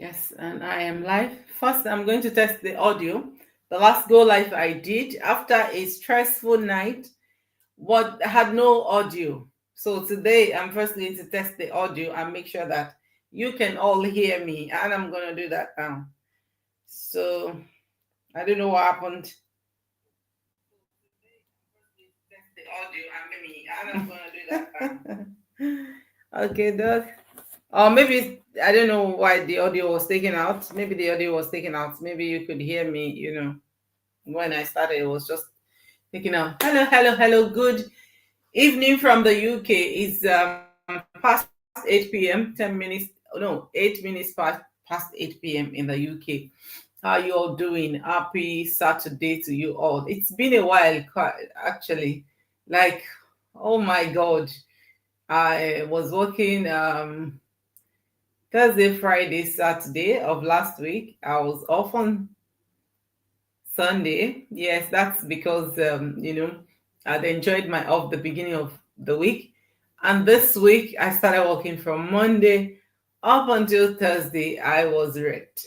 Yes, and I am live. First, I'm going to test the audio. The last go live I did after a stressful night, what had no audio. So today, I'm first going to test the audio and make sure that you can all hear me, and I'm going to do that now. So I don't know what happened. Okay, Doug. Or maybe I don't know why the audio was taken out. Maybe the audio was taken out. Maybe you could hear me, when I started, it was just taken out. Hello, hello, hello. Good evening from the UK. It's past 8 p.m., 10 minutes, no, 8 minutes past 8 p.m. in the UK. How you all doing? Happy Saturday to you all. It's been a while, actually. Like, oh my God. I was working Thursday, Friday, Saturday of last week. I was off on Sunday. Yes, that's because I'd enjoyed my off the beginning of the week. And this week I started working from Monday up until Thursday. I was wrecked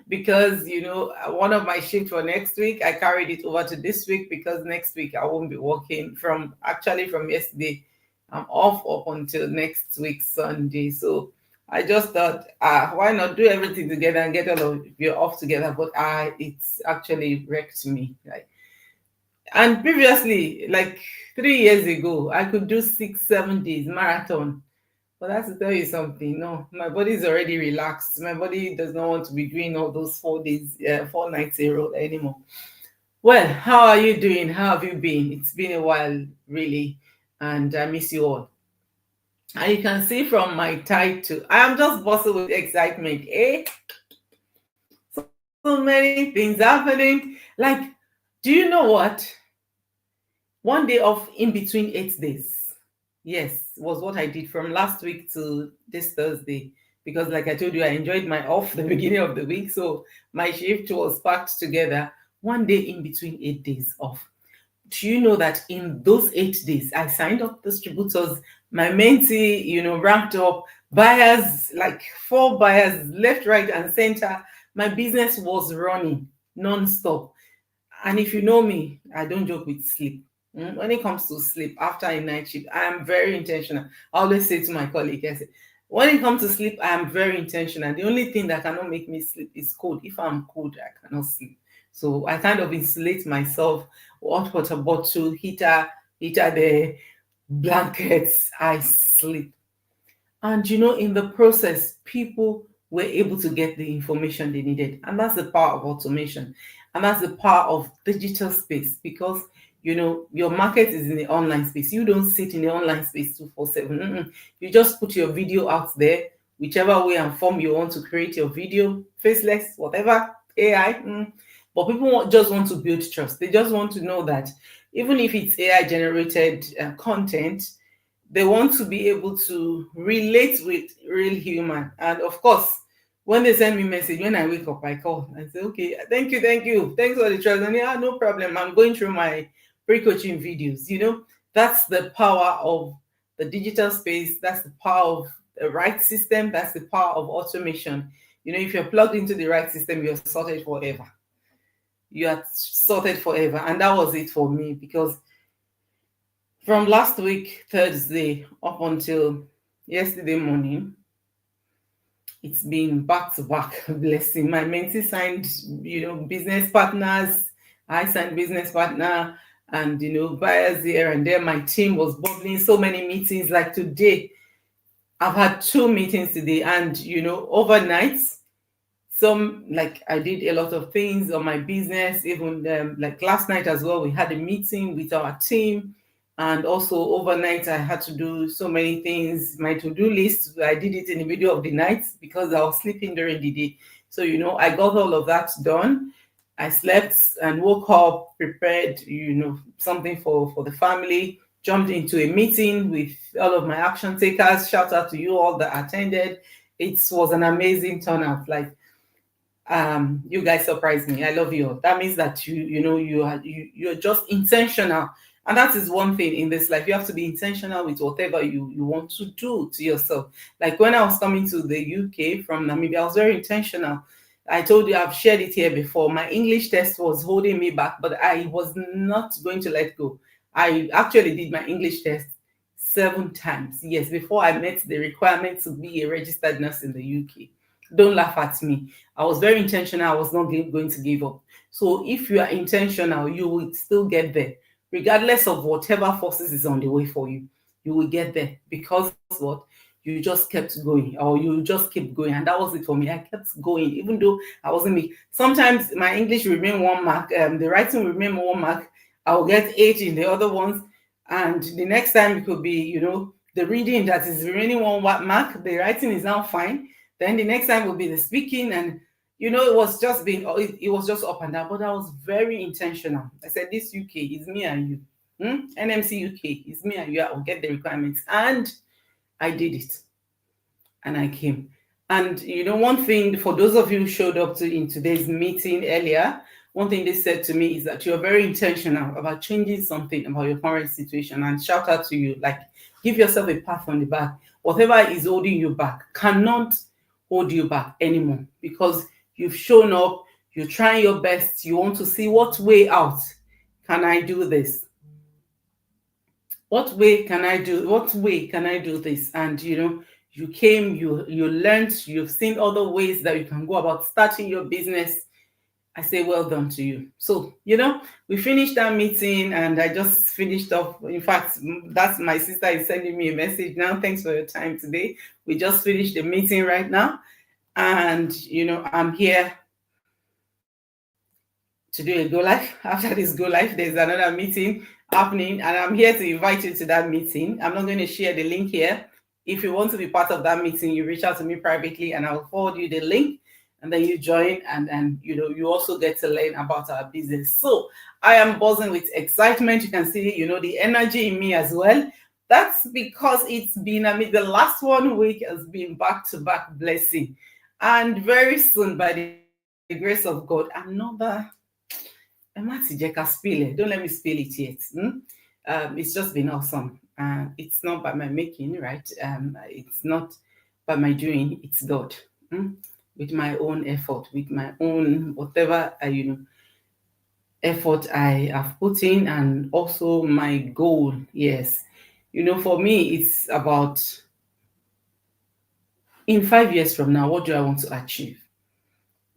because one of my shifts for next week, I carried it over to this week because next week I won't be working from yesterday. I'm off up until next week Sunday. So I just thought, why not do everything together and get all of you off together? But it's actually wrecked me. Like, and previously, like 3 years ago, I could do 6, 7 days marathon. But that's to tell you something. No, my body is already relaxed. My body does not want to be doing all those 4 days, 4 nights a roll anymore. Well, how are you doing? How have you been? It's been a while, really, and I miss you all. And you can see from my title, I am just bursting with excitement. So many things happening. Like, do you know what? One day off in between 8 days. Yes, was what I did from last week to this Thursday. Because, like I told you, I enjoyed my off the beginning of the week. So my shift was packed together. One day in between 8 days off. Do you know that in those 8 days, I signed up distributors, my mentee, ramped up, buyers, like 4 buyers, left, right, and center. My business was running non-stop. And if you know me, I don't joke with sleep. When it comes to sleep after a night shift, I am very intentional. I always say to my colleague, I say, when it comes to sleep, I am very intentional. The only thing that cannot make me sleep is cold. If I'm cold, I cannot sleep. So I kind of insulate myself, hot water bottle, heater there, blankets, I sleep. And in the process, people were able to get the information they needed. And that's the power of automation. And that's the power of digital space because your market is in the online space. You don't sit in the online space 247. You just put your video out there, whichever way and form you want to create your video, faceless, whatever, AI. But people just want to build trust. They just want to know that even if it's AI generated content, they want to be able to relate with real human. And of course, when they send me message, when I wake up, I call and say, okay, thank you, thanks for the trust. And yeah, no problem. I'm going through my pre-coaching videos. That's the power of the digital space. That's the power of the right system. That's the power of automation. If you're plugged into the right system, you're sorted forever. You are sorted forever. And that was it for me because from last week, Thursday, up until yesterday morning, it's been back to back blessing. My mentee signed, business partners. I signed business partner and, buyers here and there. My team was bubbling, so many meetings. Like today, I've had 2 meetings today and, overnight, like I did a lot of things on my business, even like last night as well, we had a meeting with our team. And also overnight, I had to do so many things. My to-do list, I did it in the middle of the night because I was sleeping during the day. So, I got all of that done. I slept and woke up, prepared, something for the family, jumped into a meeting with all of my action takers. Shout out to you all that attended. It was an amazing turnout. Like, you guys surprised me. I love you all. That means that you're just intentional And that is one thing in this life. You have to be intentional with whatever you want to do to yourself. Like when I was coming to the UK from Namibia, I was very intentional. I told you, I've shared it here before. My English test was holding me back, but I was not going to let go. I actually did my English test 7 times, yes, before I met the requirement to be a registered nurse in the UK. Don't laugh at me. I was very intentional. I was not going to give up. So if you are intentional, you will still get there, regardless of whatever forces is on the way for you. You will get there because what? You just kept going, or you just keep going. And that was it for me. I kept going, even though I wasn't me. Sometimes my English will remain 1 mark, the writing will remain 1 mark. I'll get 8 in the other ones. And the next time it could be, the reading that is remaining 1 mark, the writing is now fine. Then the next time will be the speaking, and it was just it was just up and down. But I was very intentional. I said, this UK is me and you. NMC UK is me and you. I will get the requirements, and I did it, and I came. And one thing for those of you who showed up in today's meeting earlier, one thing they said to me is that you're very intentional about changing something about your current situation. And shout out to you, like, give yourself a pat on the back. Whatever is holding you back cannot hold you back anymore, because you've shown up, you're trying your best, you want to see what way out can I do this. What way can I do this? And you came, you learned, you've seen other ways that you can go about starting your business. I say well done to you. So, we finished that meeting, and I just finished off. In fact, that's my sister is sending me a message now. Thanks for your time today. We just finished the meeting right now. And, I'm here to do a go live. After this go live, there's another meeting happening, and I'm here to invite you to that meeting. I'm not going to share the link here. If you want to be part of that meeting, you reach out to me privately, and I'll forward you the link. And then you join, and you also get to learn about our business. So I am buzzing with excitement. You can see, the energy in me as well. That's because it's been, the last 1 week has been back-to-back blessing. And very soon, by the grace of God, another, don't let me spill it yet. It's just been awesome. It's not by my making, right? It's not by my doing, it's God. With my own effort, with my own whatever effort I have put in, and also my goal. Yes, for me, it's about, in 5 years from now, what do I want to achieve?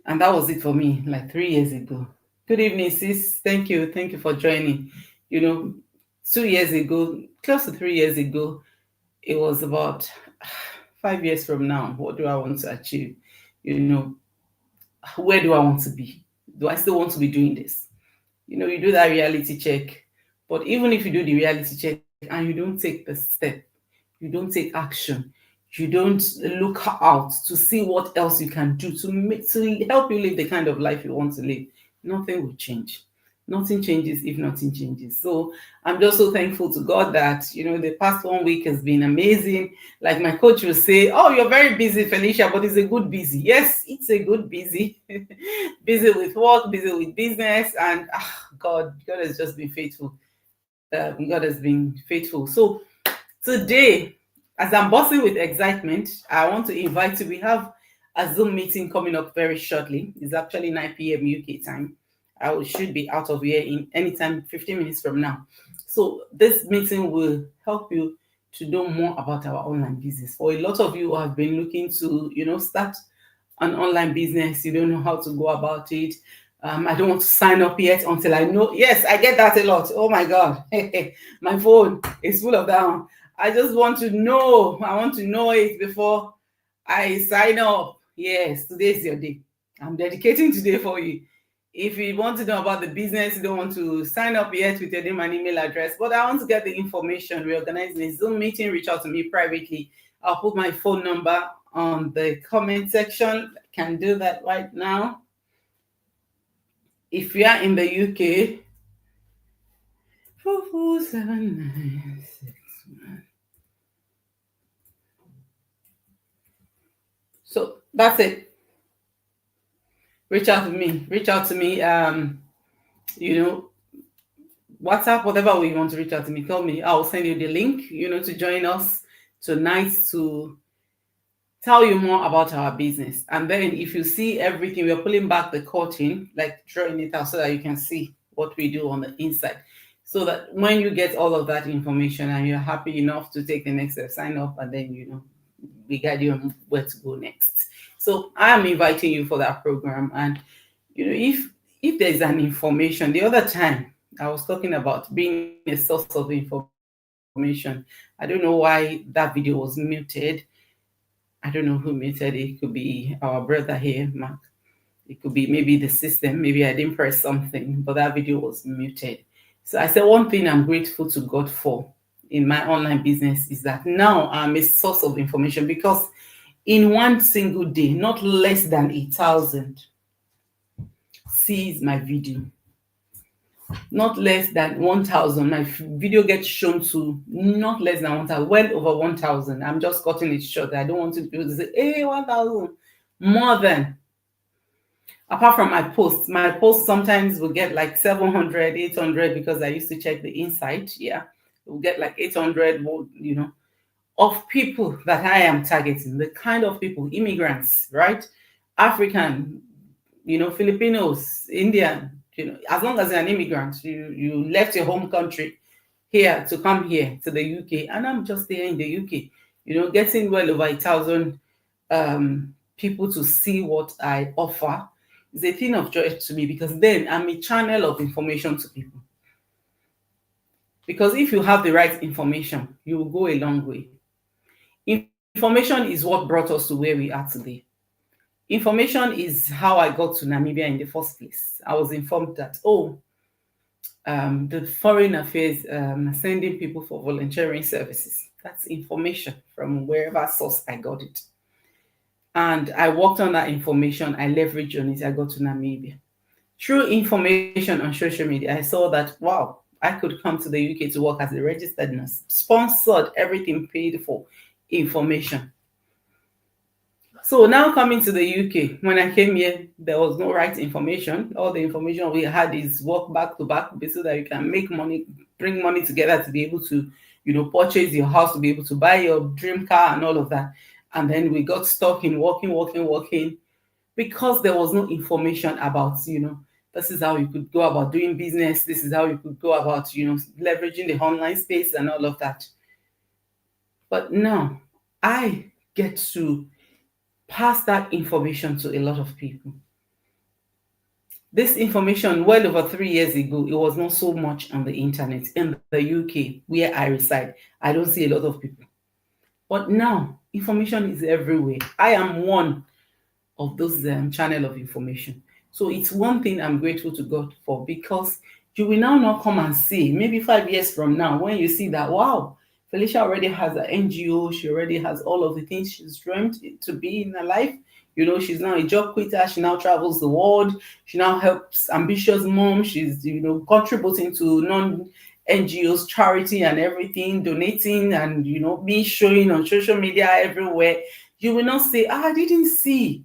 And that was it for me, like 3 years ago. Good evening, sis. Thank you for joining. 2 years ago, close to 3 years ago, it was about 5 years from now, what do I want to achieve? Where do I want to be? Do I still want to be doing this? You do that reality check. But even if you do the reality check and you don't take the step, you don't take action, you don't look out to see what else you can do to help you live the kind of life you want to live, nothing will change. Nothing changes if nothing changes. So I'm just so thankful to God that, the past 1 week has been amazing. Like my coach will say, oh, you're very busy, Felicia, but it's a good busy. Yes, it's a good busy. Busy with work, busy with business. And God has just been faithful. God has been faithful. So today, as I'm buzzing with excitement, I want to invite you. We have a Zoom meeting coming up very shortly. It's actually 9 p.m. UK time. I should be out of here in anytime 15 minutes from now. So this meeting will help you to know more about our online business. For a lot of you who have been looking to, start an online business, you don't know how to go about it. I don't want to sign up yet until I know. Yes, I get that a lot. Oh my God. My phone is full of that one. I just want to know. I want to know it before I sign up. Yes, today's your day. I'm dedicating today for you. If you want to know about the business, you don't want to sign up yet with your name and email address, but I want to get the information, we're organizing a Zoom meeting, reach out to me privately. I'll put my phone number on the comment section. I can do that right now. If you are in the UK, 44796. So that's it. Reach out to me. WhatsApp, whatever way you want to reach out to me, call me. I'll send you the link, to join us tonight to tell you more about our business. And then if you see everything, we're pulling back the curtain, like drawing it out so that you can see what we do on the inside. So that when you get all of that information and you're happy enough to take the next step, sign up, and then we guide you on where to go next. So I am inviting you for that program. And if there's an information, the other time I was talking about being a source of information. I don't know why that video was muted. I don't know who muted it. It could be our brother here, Mark. It could be maybe the system. Maybe I didn't press something, but that video was muted. So I said one thing I'm grateful to God for in my online business is that now I'm a source of information, because in one single day, not less than 1,000 sees my video. Not less than 1,000. My video gets shown to not less than 1,000, well over 1,000. I'm just cutting it short. I don't want to people to say, hey, 1,000. More than. Apart from my posts sometimes will get like 700, 800, because I used to check the inside. Yeah, we'll get like 800, of people that I am targeting. The kind of people, immigrants, right? African, Filipinos, Indian, as long as you're an immigrant, you left your home country here to come here to the UK, and I'm just here in the UK, getting well over 1,000 people to see what I offer is a thing of joy to me, because then I'm a channel of information to people. Because if you have the right information, you will go a long way. Information is what brought us to where we are today. Information is how I got to Namibia in the first place. I was informed that, the Foreign Affairs sending people for volunteering services. That's information from wherever source I got it. And I worked on that information. I leveraged on it. I got to Namibia. Through information on social media, I saw that, wow, I could come to the UK to work as a registered nurse, sponsored, everything paid for, information. So now coming to the UK, when I came here, there was no right information. All the information we had is work back to back, so that you can make money, bring money together to be able to, purchase your house, to be able to buy your dream car and all of that. And then we got stuck in working, because there was no information about, this is how you could go about doing business. This is how you could go about, leveraging the online space and all of that. But now I get to pass that information to a lot of people. This information, well over 3 years ago, it was not so much on the internet. In the UK, where I reside, I don't see a lot of people. But now, information is everywhere. I am one of those channel of information. So it's one thing I'm grateful to God for, because you will now not come and see, maybe 5 years from now, when you see that, wow, Felicia already has an NGO, she already has all of the things she's dreamed to be in her life. She's now a job quitter, she now travels the world, she now helps ambitious moms, she's, contributing to non-NGOs, charity and everything, donating and, me showing on social media everywhere. You will not say, I didn't see.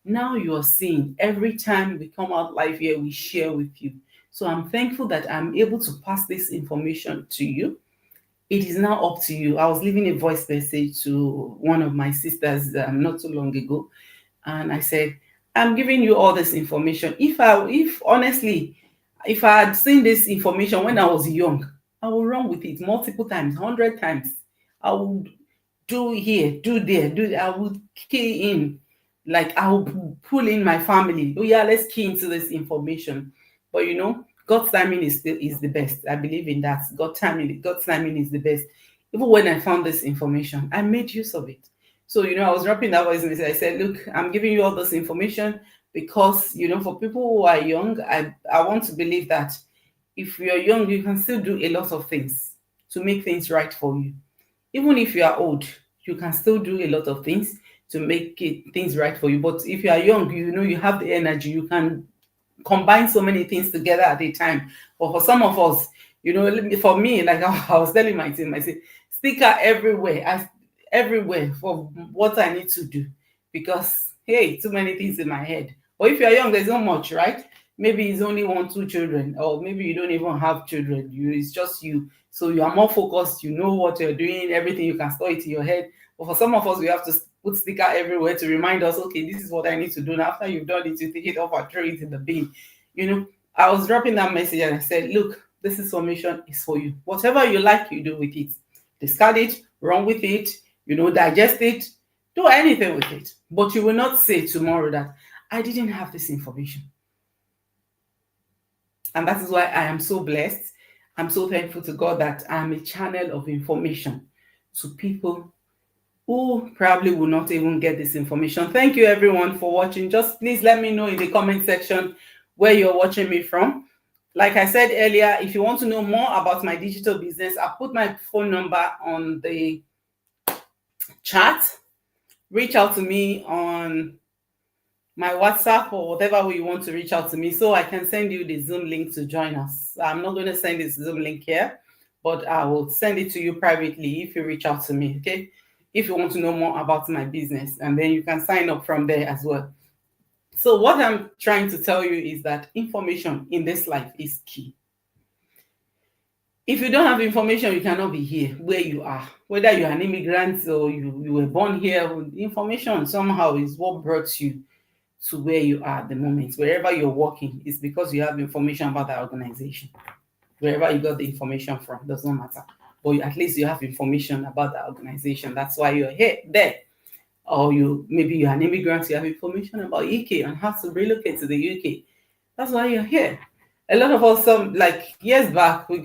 Now you are seeing. Every time we come out live here, we share with you. So I'm thankful that I'm able to pass this information to you. It is now up to you. I was leaving a voice message to one of my sisters not too long ago, and I said, I'm giving you all this information. If honestly, if I had seen this information when I was young, I would run with it multiple times, 100 times. I would do here, do there, I would key in, like I would pull in my family. Oh yeah, let's key into this information. But God's timing is the best. I believe in that. God's timing is the best. Even when I found this information, I made use of it. So, I was dropping that voice message. I said, look, I'm giving you all this information because, for people who are young, I want to believe that if you're young, you can still do a lot of things to make things right for you. Even if you are old, you can still do a lot of things to make things right for you. But if you are young, you have the energy, you can combine so many things together at a time. But for some of us, for me, like I was telling my team, I said, sticker everywhere, everywhere for what I need to do, because hey, too many things in my head. But if you're young, there's not much, right? maybe it's only 1, 2 children, or maybe you don't even have children. It's just you. So you are more focused, you know what you're doing, everything, you can store it in your head. But for some of us, we have to put sticker everywhere to remind us, okay, this is what I need to do. Now, after you've done it, you take it off and throw it in the bin. I was dropping that message and I said, look, this information is for you. Whatever you like, you do with it. Discard it, run with it, digest it, do anything with it. But you will not say tomorrow that I didn't have this information. And that is why I am so blessed. I'm so thankful to God that I'm a channel of information to people who probably will not even get this information. Thank you everyone for watching. Just please let me know in the comment section where you're watching me from. Like I said earlier, if you want to know more about my digital business, I'll put my phone number on the chat. Reach out to me on my WhatsApp or whatever way you want to reach out to me, so I can send you the Zoom link to join us. I'm not going to send this Zoom link here, but I will send it to you privately if you reach out to me, okay? If you want to know more about my business, and then you can sign up from there as well. So what I'm trying to tell you is that information in this life is key. If you don't have information, you cannot be here where you are. Whether you're an immigrant or you were born here, information somehow is what brought you to where you are at the moment. Wherever you're working, it's because you have information about that organization. Wherever you got the information from, does not matter. But at least you have information about that organization. That's why you're here, there. Or maybe you're an immigrant, you have information about UK and how to relocate to the UK. That's why you're here. A lot of us, like years back, we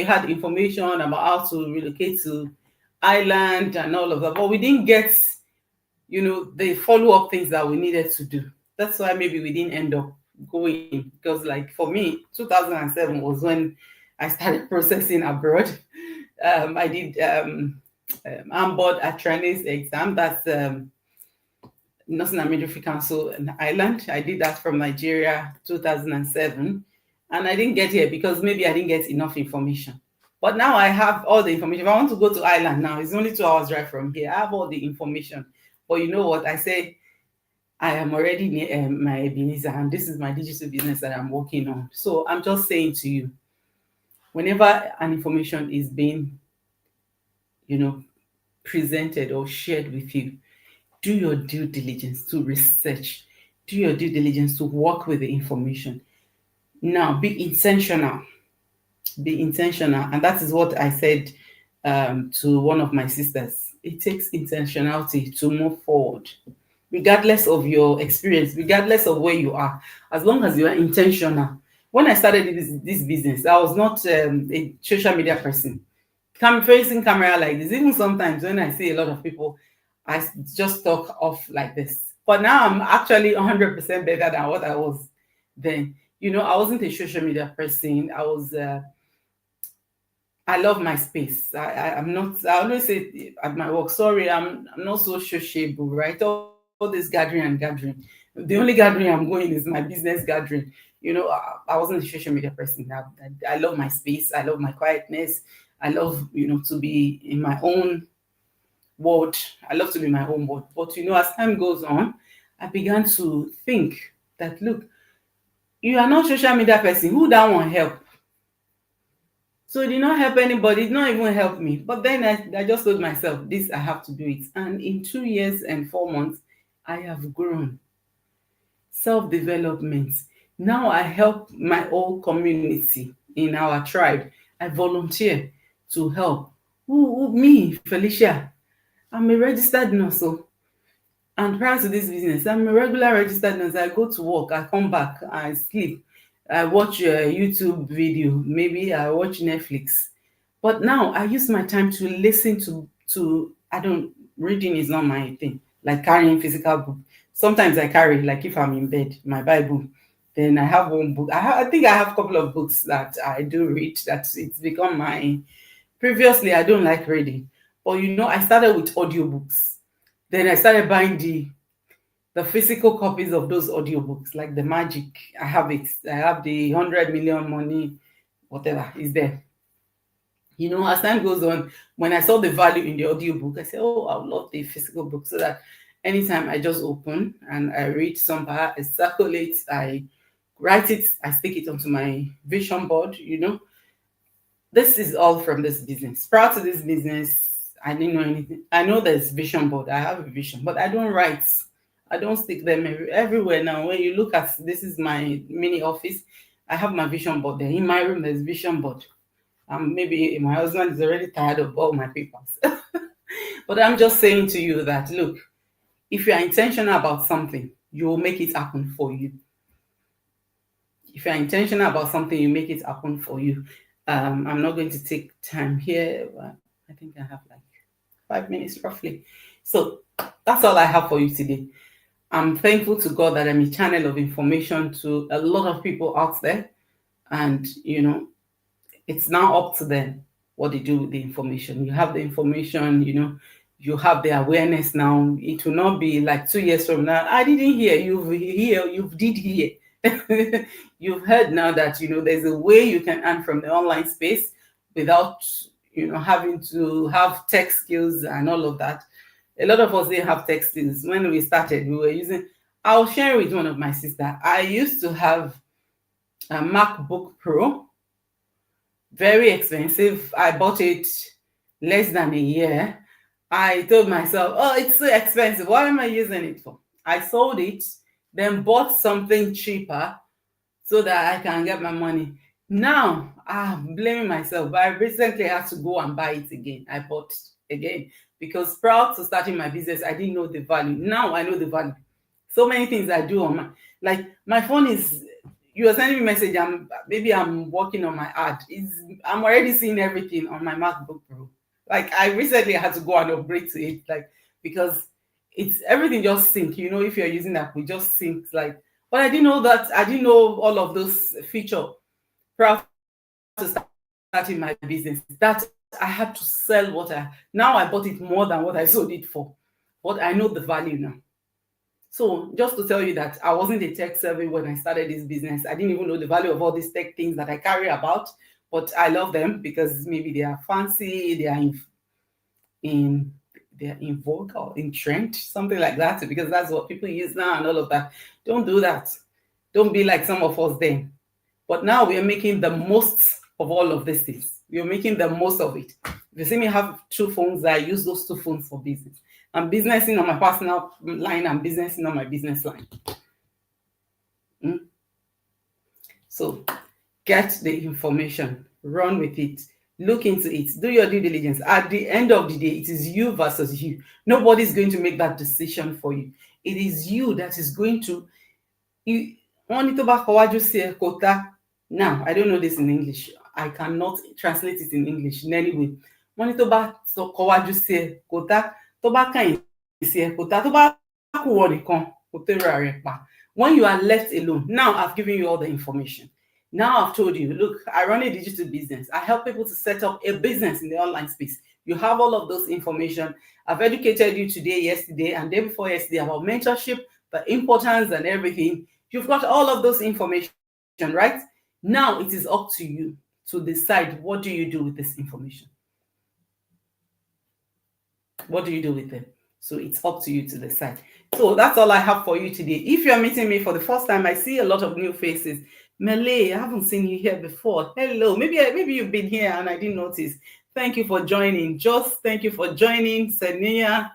had information about how to relocate to Ireland and all of that, but we didn't get the follow-up things that we needed to do. That's why maybe we didn't end up going, because like for me, 2007 was when I started processing abroad. I did AMBOD Attorney's exam. That's Nursing and Midwifery Council in Ireland. I did that from Nigeria 2007, and I didn't get here because maybe I didn't get enough information. But now I have all the information. If I want to go to Ireland now, it's only 2 hours drive from here. I have all the information. But you know what? I say I am already near my Ebenezer, and this is my digital business that I'm working on. So I'm just saying to you, whenever an information is being, presented or shared with you, do your due diligence to research. Do your due diligence to work with the information. Now, be intentional. Be intentional. And that is what I said to one of my sisters. It takes intentionality to move forward, regardless of your experience, regardless of where you are, as long as you are intentional. When I started this business, I was not a social media person. Facing camera like this, even sometimes when I see a lot of people, I just talk off like this. But now I'm actually 100% better than what I was then. I wasn't a social media person. I love my space. I'm not, I always say at my work, sorry, I'm not so sociable, right? All this gathering. The only gathering I'm going is my business gathering. I wasn't a social media person. I love my space. I love my quietness. I love, to be in my own world. I love to be in my own world. But, as time goes on, I began to think that, look, you are not a social media person. Who that one help? So it did not help anybody. It did not even help me. But then I just told myself, this, I have to do it. And in 2 years and 4 months, I have grown. Self-development. Now I help my whole community in our tribe. I volunteer to help. Me, Felicia. I'm a registered nurse. And prior to this business, I'm a regular registered nurse. I go to work, I come back, I sleep. I watch a YouTube video, maybe I watch Netflix. But now I use my time to listen to reading is not my thing, like carrying physical book. Sometimes I carry, like if I'm in bed, my Bible. Then I have one book. I think I have a couple of books that I do read, that it's become previously I don't like reading. But I started with audiobooks. Then I started buying the physical copies of those audiobooks, like the Magic. I have it. I have the 100 Million Money, whatever is there. As time goes on, when I saw the value in the audiobook, I said, oh, I would love the physical book, so that anytime I just open and I read some part, I circulate, I write it, I stick it onto my vision board, This is all from this business. Prior to this business, I didn't know anything. I know there's vision board. I have a vision, but I don't write. I don't stick them everywhere now. When you look at, this is my mini office. I have my vision board there. In my room, there's vision board. Maybe my husband is already tired of all my papers. But I'm just saying to you that, look, if you are intentional about something, you will make it happen for you. If you're intentional about something, you make it happen for you. I'm not going to take time here. I think I have like 5 minutes roughly. So that's all I have for you today. I'm thankful to God that I'm a channel of information to a lot of people out there. And, it's now up to them what they do with the information. You have the information, you have the awareness now. It will not be like 2 years from now, I didn't hear, you did hear. You've heard now that, there's a way you can earn from the online space without, having to have tech skills and all of that. A lot of us didn't have tech skills. When we started, we were using, I'll share with one of my sisters. I used to have a MacBook Pro, very expensive. I bought it less than a year. I told myself, oh, it's so expensive. What am I using it for? I sold it, then bought something cheaper so that I can get my money. Now, I'm blaming myself, but I recently had to go and buy it again. I bought again because prior to starting my business, I didn't know the value. Now I know the value. So many things I do on my phone is, you are sending me a message, maybe I'm working on my ad. I'm already seeing everything on my MacBook Pro. Like, I recently had to go and upgrade to it, because it's everything just sync. If you're using that, we just sync. But I didn't know that. I didn't know all of those features prior to starting my business. That I had to sell now I bought it more than what I sold it for. But I know the value now. So just to tell you that I wasn't a tech savvy when I started this business. I didn't even know the value of all these tech things that I carry about, but I love them because maybe they are fancy, they are in vogue or in trend, something like that, because that's what people use now and all of that. Don't do that. Don't be like some of us then. But now we are making the most of all of these things. We are making the most of it. If you see me have 2 phones, I use those 2 phones for business. I'm businessing on my personal line. I'm businessing on my business line. So get the information, run with it, look into it, do your due diligence. At the end of the day, it is you versus you. Nobody's going to make that decision for you. It is you that is going to. Now, I don't know this in English. I cannot translate it in English in any way. When you are left alone, now I've given you all the information. Now I've told you, look, I run a digital business. I help people to set up a business in the online space. You have all of those information. I've educated you today, yesterday, and day before yesterday about mentorship, the importance and everything. You've got all of those information, right? Now it is up to you to decide, what do you do with this information? What do you do with it? So it's up to you to decide. So that's all I have for you today. If you're meeting me for the first time, I see a lot of new faces. Mele, I haven't seen you here before. Hello. Maybe you've been here and I didn't notice. Thank you for joining. Just thank you for joining. Senia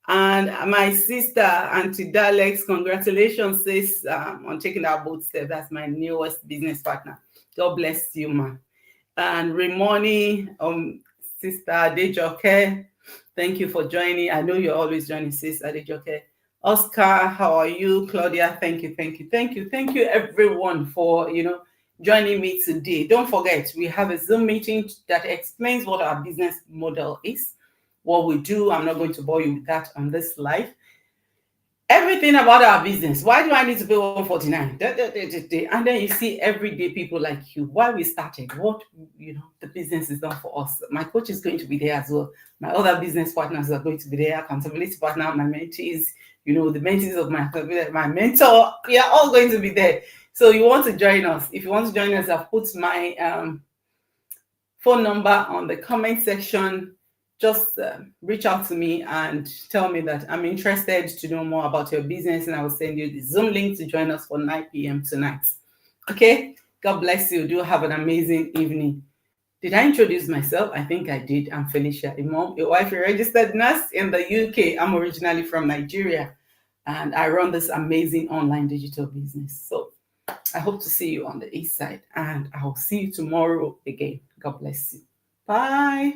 and my sister, Auntie Dalex, congratulations, sis, on taking that bold step. That's my newest business partner. God bless you, man. And Remoni, Sister Adejoke, thank you for joining. I know you're always joining, Sis Adejoke. Oscar, how are you? Claudia, thank you. Thank you, everyone, for joining me today. Don't forget, we have a Zoom meeting that explains what our business model is, what we do. I'm not going to bore you with that on this live. Everything about our business. Why do I need to pay 149? And then you see everyday people like you. Why we started, what the business is done for us. My coach is going to be there as well. My other business partners are going to be there. Accountability partner, my mentees, the mentees of my mentor. We are all going to be there. So you want to join us. If you want to join us, I've put my phone number on the comment section. Just reach out to me and tell me that I'm interested to know more about your business, and I will send you the Zoom link to join us for 9 p.m. tonight. Okay. God bless you. Do have an amazing evening. Did I introduce myself? I think I did. I'm Felicia Imom, a wife, a registered nurse in the UK. I'm originally from Nigeria and I run this amazing online digital business. So I hope to see you on the east side and I'll see you tomorrow again. God bless you. Bye.